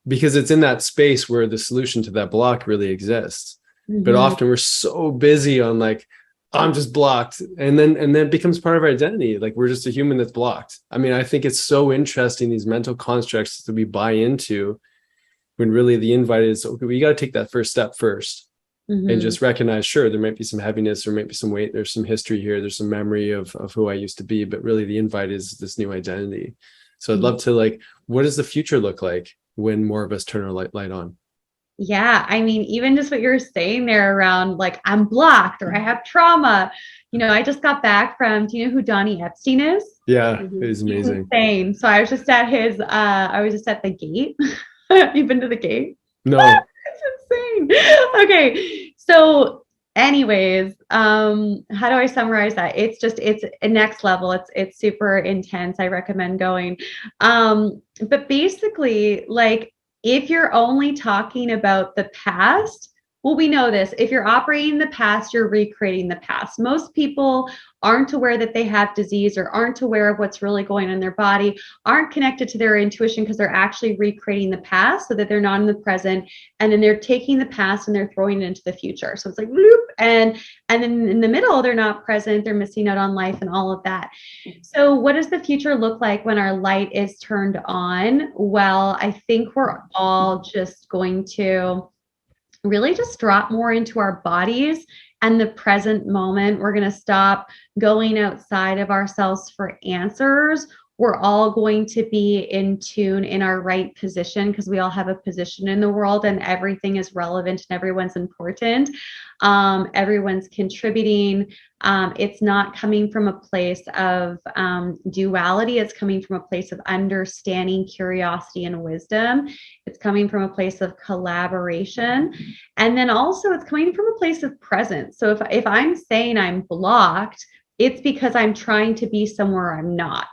because it's in that space where the solution to that block really exists. But often we're so busy on like, I'm just blocked. And then it becomes part of our identity. Like we're just a human that's blocked. I mean, I think it's so interesting, these mental constructs that we buy into, when really the invite is, okay, we got to take that first step first. And just recognize, sure, there might be some heaviness, there might be some weight, there's some history here, there's some memory of who I used to be, but really the invite is this new identity. So I'd love to, like, what does the future look like when more of us turn our light on? Yeah, I mean, even just what you're saying there around like I'm blocked or I have trauma. I just got back from, do you know who Donnie Epstein is? Yeah, it is amazing. He's insane. So I was just at the gate. You've been to the gate? No. It's insane. Okay. So anyways, how do I summarize that? It's a next level. It's super intense. I recommend going. But basically, like, if you're only talking about the past, well, we know this. If you're operating in the past, you're recreating the past. Most people aren't aware that they have disease or aren't aware of what's really going on in their body, aren't connected to their intuition because they're actually recreating the past so that they're not in the present. And then they're taking the past and they're throwing it into the future. So it's like, bloop. And then in the middle, they're not present. They're missing out on life and all of that. So what does the future look like when our light is turned on? Well, I think we're all just going to really just drop more into our bodies and the present moment. We're going to stop going outside of ourselves for answers. We're all going to be in tune in our right position because we all have a position in the world and everything is relevant and everyone's important. Everyone's contributing. It's not coming from a place of duality. It's coming from a place of understanding, curiosity, and wisdom. It's coming from a place of collaboration. And then also it's coming from a place of presence. So if I'm saying I'm blocked, it's because I'm trying to be somewhere I'm not.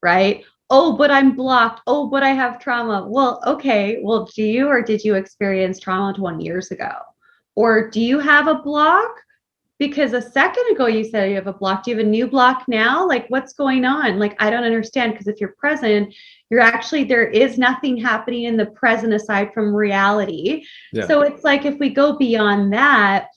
Right? Oh, but I'm blocked. Oh, but I have trauma. Well, okay. Well, do you or did you experience trauma 20 years ago? Or do you have a block? Because a second ago you said you have a block. Do you have a new block now? Like, what's going on? Like, I don't understand. Because if you're present, there is nothing happening in the present aside from reality. Yeah. So it's like if we go beyond that,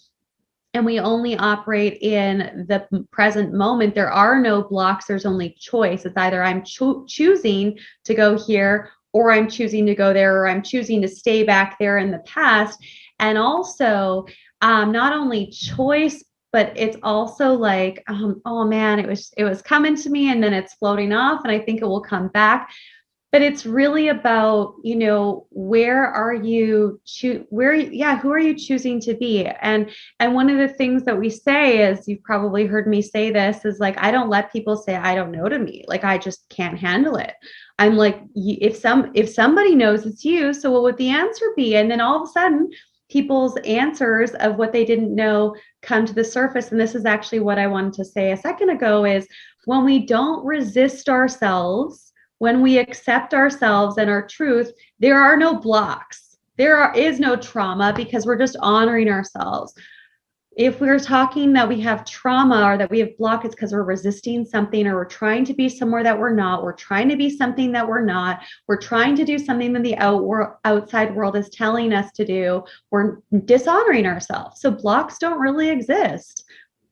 and we only operate in the present moment, there are no blocks. There's only choice. It's either I'm choosing to go here, or I'm choosing to go there, or I'm choosing to stay back there in the past. And also, not only choice, but it's also like, oh man, it was coming to me and then it's floating off and I think it will come back. But it's really about, where are you, who are you choosing to be? And one of the things that we say is, you've probably heard me say this, is like, I don't let people say, I don't know to me. Like, I just can't handle it. I'm like, if somebody knows, it's you. So what would the answer be? And then all of a sudden, people's answers of what they didn't know come to the surface. And this is actually what I wanted to say a second ago, is when we don't resist ourselves, when we accept ourselves and our truth, there are no blocks. There is no trauma because we're just honoring ourselves. If we're talking that we have trauma or that we have block, it's because we're resisting something, or we're trying to be somewhere that we're not. We're trying to be something that we're not. We're trying to do something that the outside world is telling us to do. We're dishonoring ourselves. So blocks don't really exist.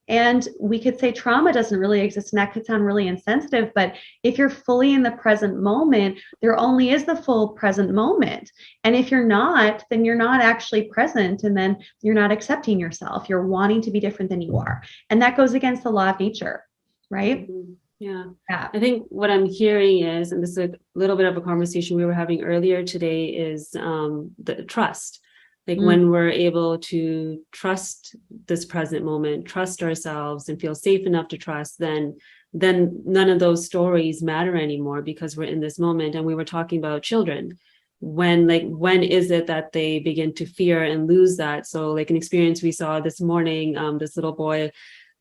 And we could say trauma doesn't really exist, and that could sound really insensitive, but if you're fully in the present moment, there only is the full present moment. And if you're not, then you're not actually present, and then you're not accepting yourself. You're wanting to be different than you are. And that goes against the law of nature, right? Mm-hmm. Yeah. I think what I'm hearing is, and this is a little bit of a conversation we were having earlier today, is the trust. Like when we're able to trust this present moment, trust ourselves and feel safe enough to trust, then none of those stories matter anymore because we're in this moment. And we were talking about children. When is it that they begin to fear and lose that? So like an experience we saw this morning, this little boy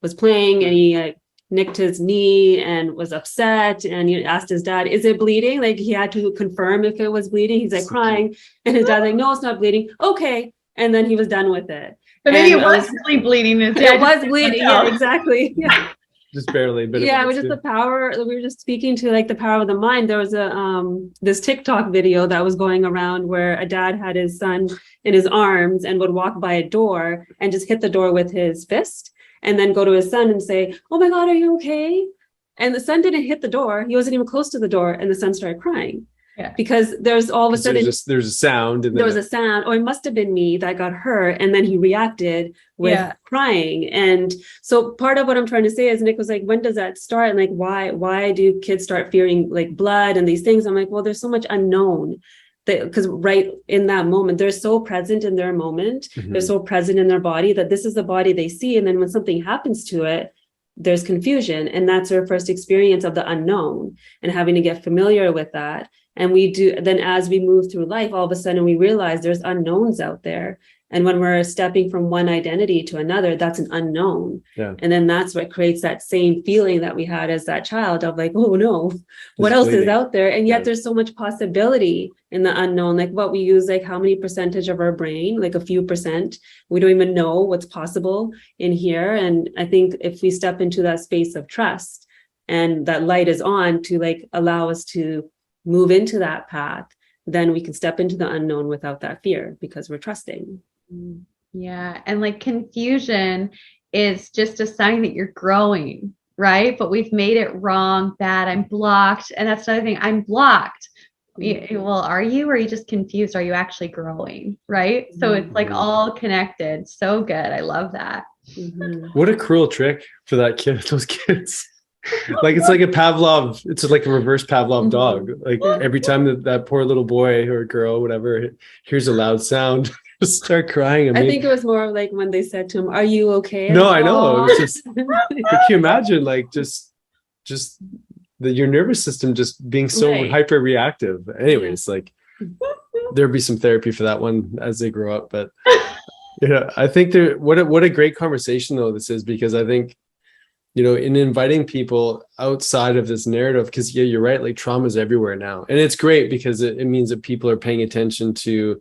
was playing and he nicked his knee and was upset, and he asked his dad, is it bleeding? Like he had to confirm if it was bleeding. He's like crying, and his dad's like, no, it's not bleeding. Okay, and then he was done with it. But maybe And it was really bleeding. It was bleeding. Yeah, exactly. Yeah. Just barely, but yeah, it was just the power. We were just speaking to like the power of the mind. There was this TikTok video that was going around where a dad had his son in his arms and would walk by a door and just hit the door with his fist, and then go to his son and say, "Oh my God, are you okay?" And the son didn't hit the door. He wasn't even close to the door, and the son started crying. Yeah. Because there's all of a sudden there's a sound, and there was a sound, or it must have been me that got hurt, and then he reacted with crying. And so part of what I'm trying to say is, Nick was like, when does that start? And like, why do kids start fearing like blood and these things? I'm like, well, there's so much unknown. Because right in that moment, they're so present in their moment, they're so present in their body that this is the body they see. And then when something happens to it, there's confusion, and that's their first experience of the unknown and having to get familiar with that. And we do, then as we move through life, all of a sudden we realize there's unknowns out there. And when we're stepping from one identity to another, that's an unknown. Yeah. And then that's what creates that same feeling that we had as that child of like, oh no, what else is out there? And yet there's so much possibility in the unknown. Like what we use, like how many percentage of our brain, like a few percent, we don't even know what's possible in here. And I think if we step into that space of trust and that light is on to like allow us to move into that path, then we can step into the unknown without that fear because we're trusting. Yeah. And like confusion is just a sign that you're growing, right? But we've made it wrong, bad, I'm blocked. And that's another thing, I'm blocked. Well, are you, or are you just confused? Are you actually growing? Right. So it's like all connected. So good. I love that. What a cruel trick for that kid, those kids. Like it's like a Pavlov, it's like a reverse Pavlov dog. Like every time that poor little boy or girl, whatever, hears a loud sound, just start crying. I think it was more like when they said to him, "Are you okay?" No, I know. It was just, can you imagine like just your nervous system just being so hyper reactive? Anyways, like there'd be some therapy for that one as they grow up. But I think what a great conversation though this is, because I think, in inviting people outside of this narrative, because you're right, like trauma is everywhere now. And it's great because it means that people are paying attention to,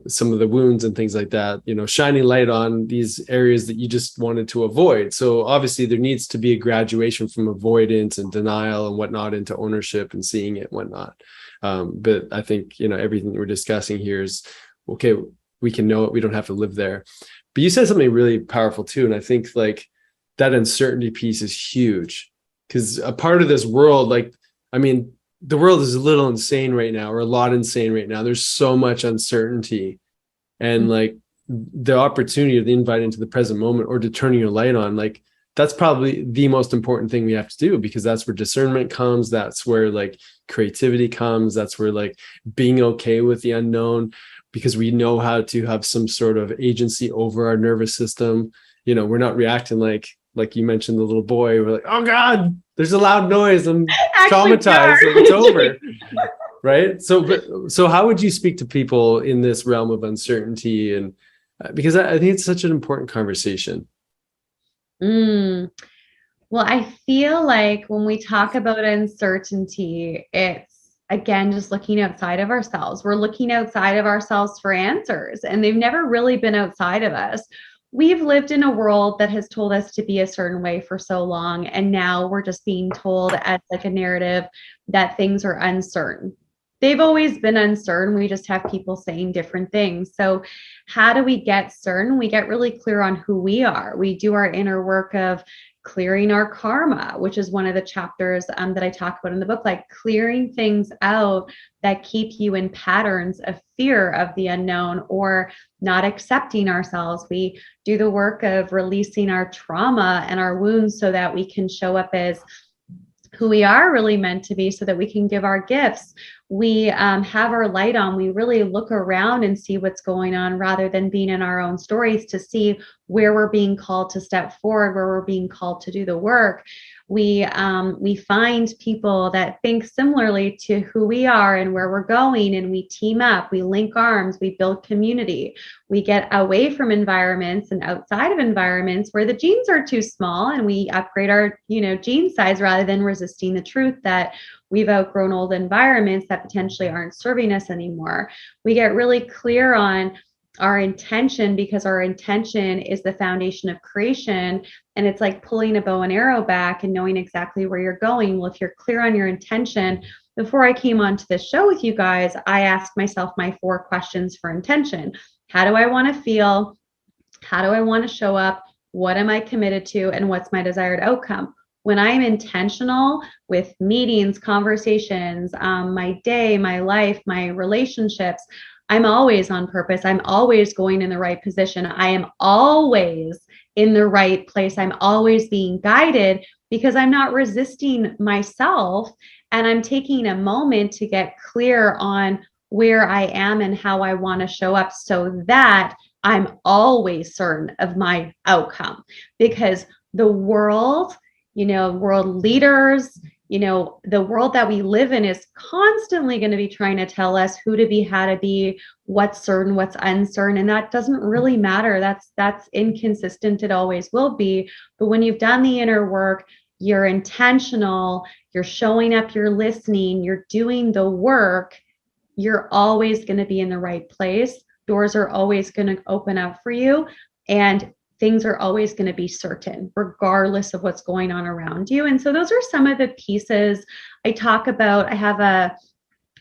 some of the wounds and things like that, shining light on these areas that you just wanted to avoid. So obviously there needs to be a graduation from avoidance and denial and whatnot into ownership and seeing it and whatnot. But I think, everything we're discussing here is, okay, we can know it. We don't have to live there. But you said something really powerful too. And I think like, that uncertainty piece is huge, because a part of this world, the world is a little insane right now, or a lot insane right now. There's so much uncertainty, and like the opportunity of the invite into the present moment, or to turning your light on, like that's probably the most important thing we have to do, because that's where discernment comes. That's where like creativity comes. That's where like being okay with the unknown, because we know how to have some sort of agency over our nervous system. We're not reacting like you mentioned, the little boy, we're like, oh God, there's a loud noise. I'm traumatized. It's over. Right. So how would you speak to people in this realm of uncertainty? And because I think it's such an important conversation. Well, I feel like when we talk about uncertainty, it's again, just looking outside of ourselves. We're looking outside of ourselves for answers, and they've never really been outside of us. We've lived in a world that has told us to be a certain way for so long. And now we're just being told as like a narrative that things are uncertain. They've always been uncertain. We just have people saying different things. So how do we get certain? We get really clear on who we are. We do our inner work of clearing our karma, which is one of the chapters that I talk about in the book, like clearing things out that keep you in patterns of fear of the unknown or not accepting ourselves. We do the work of releasing our trauma and our wounds so that we can show up as who we are really meant to be, so that we can give our gifts. We have our light on. We really look around and see what's going on, rather than being in our own stories, to see where we're being called to step forward, where we're being called to do the work. We find people that think similarly to who we are and where we're going, and we team up, we link arms, we build community. We get away from environments and outside of environments where the genes are too small, and we upgrade our, gene size, rather than resisting the truth that we've outgrown old environments that potentially aren't serving us anymore. We get really clear on our intention, because our intention is the foundation of creation. And it's like pulling a bow and arrow back and knowing exactly where you're going. Well, if you're clear on your intention, before I came onto the show with you guys, I asked myself my 4 questions for intention. How do I want to feel? How do I want to show up? What am I committed to? And what's my desired outcome? When I'm intentional with meetings, conversations, my day, my life, my relationships, I'm always on purpose. I'm always going in the right position. I am always in the right place. I'm always being guided because I'm not resisting myself, and I'm taking a moment to get clear on where I am and how I want to show up so that I'm always certain of my outcome. Because the world, world leaders, the world that we live in is constantly going to be trying to tell us who to be, how to be, what's certain, what's uncertain. And that doesn't really matter. That's inconsistent. It always will be. But when you've done the inner work, you're intentional, you're showing up, you're listening, you're doing the work, you're always going to be in the right place. Doors are always going to open up for you, and things are always going to be certain, regardless of what's going on around you. And so those are some of the pieces I talk about.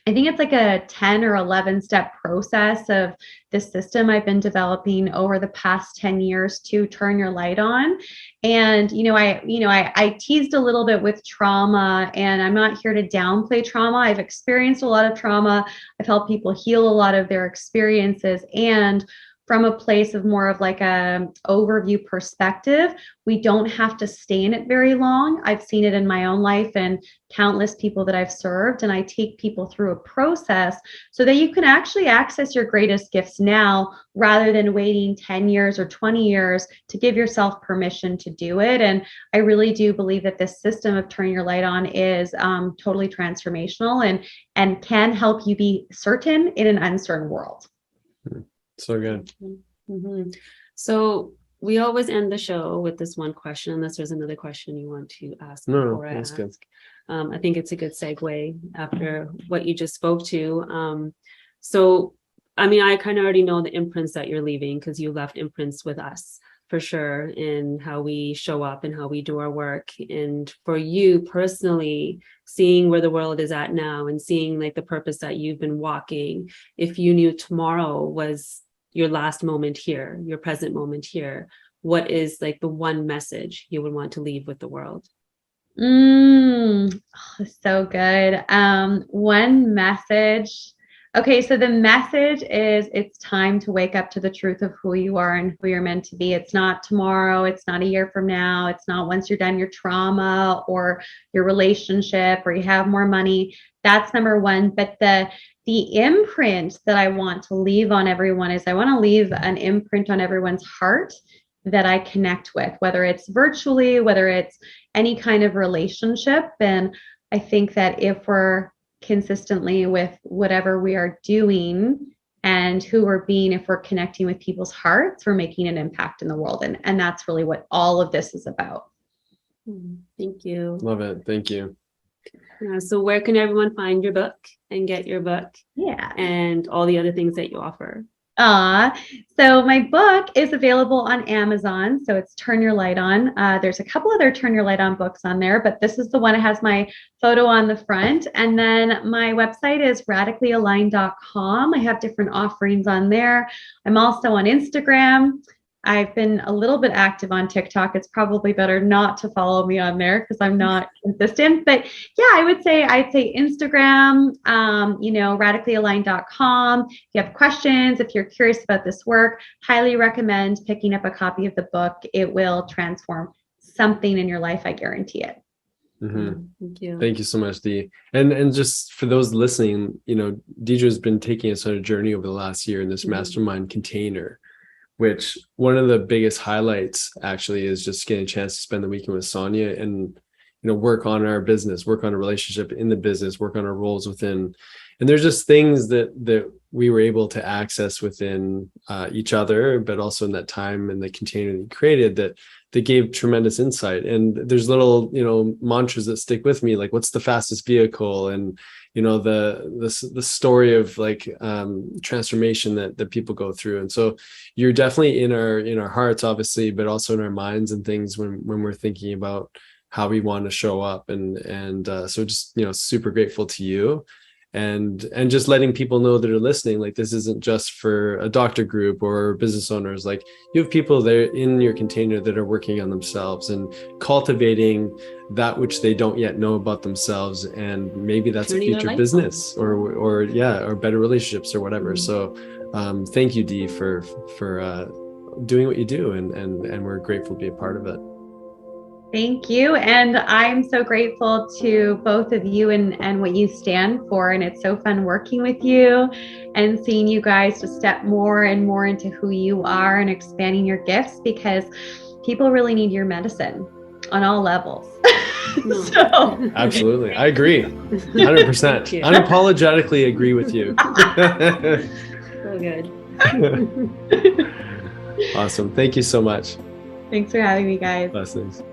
I think it's like a 10 or 11 step process of the system I've been developing over the past 10 years to turn your light on. And, I teased a little bit with trauma, and I'm not here to downplay trauma. I've experienced a lot of trauma. I've helped people heal a lot of their experiences. And from a place of more of like a overview perspective, we don't have to stay in it very long. I've seen it in my own life and countless people that I've served. And I take people through a process so that you can actually access your greatest gifts now, rather than waiting 10 years or 20 years to give yourself permission to do it. And I really do believe that this system of turning your light on is totally transformational and can help you be certain in an uncertain world. So good. Mm-hmm. So we always end the show with this one question, unless there's another question you want to ask before I ask. Good. I think it's a good segue after what you just spoke to. So, I kind of already know the imprints that you're leaving, because you left imprints with us for sure in how we show up and how we do our work. And for you personally, seeing where the world is at now and seeing like the purpose that you've been walking, if you knew tomorrow was your last moment here, your present moment here, what is like the one message you would want to leave with the world? So good. One message. Okay, so the message is it's time to wake up to the truth of who you are and who you're meant to be. It's not tomorrow. It's not a year from now. It's not once you're done your trauma or your relationship or you have more money. That's number one. But the imprint that I want to leave on everyone is I want to leave an imprint on everyone's heart that I connect with, whether it's virtually, whether it's any kind of relationship. And I think that if we're consistently with whatever we are doing and who we're being, if we're connecting with people's hearts, we're making an impact in the world. And that's really what all of this is about. Thank you. Love it. Thank you. So where can everyone find your book and get your book? Yeah. And all the other things that you offer? So my book is available on Amazon. So it's Turn Your Light On. There's a couple other Turn Your Light On books on there, but this is the one that has my photo on the front. And then my website is radicallyaligned.com. I have different offerings on there. I'm also on Instagram. I've been a little bit active on TikTok. It's probably better not to follow me on there because I'm not consistent. But yeah, I'd say Instagram, radicallyaligned.com. If you have questions, if you're curious about this work, highly recommend picking up a copy of the book. It will transform something in your life. I guarantee it. Mm-hmm. Thank you. Thank you so much, Dee. And just for those listening, Deidre has been taking us on a journey over the last year in this mastermind container, which one of the biggest highlights actually is just getting a chance to spend the weekend with Sonya and, work on our business, work on a relationship in the business, work on our roles within. And there's just things that we were able to access within each other, but also in that time and the container that you created that gave tremendous insight. And there's little, mantras that stick with me, like what's the fastest vehicle? And, the story of like transformation that people go through. And so you're definitely in our hearts, obviously, but also in our minds and things when we're thinking about how we want to show up. And so just, super grateful to you. And just letting people know that are listening, like this isn't just for a doctor group or business owners. Like you have people there in your container that are working on themselves and cultivating that which they don't yet know about themselves, and maybe that's a future business or better relationships or whatever. So thank you, Dee, for doing what you do, and we're grateful to be a part of it. Thank you. And I'm so grateful to both of you and what you stand for. And it's so fun working with you and seeing you guys to step more and more into who you are and expanding your gifts, because people really need your medicine on all levels. So. Absolutely. I agree. 100%. Unapologetically agree with you. So good. Awesome. Thank you so much. Thanks for having me, guys. Blessings.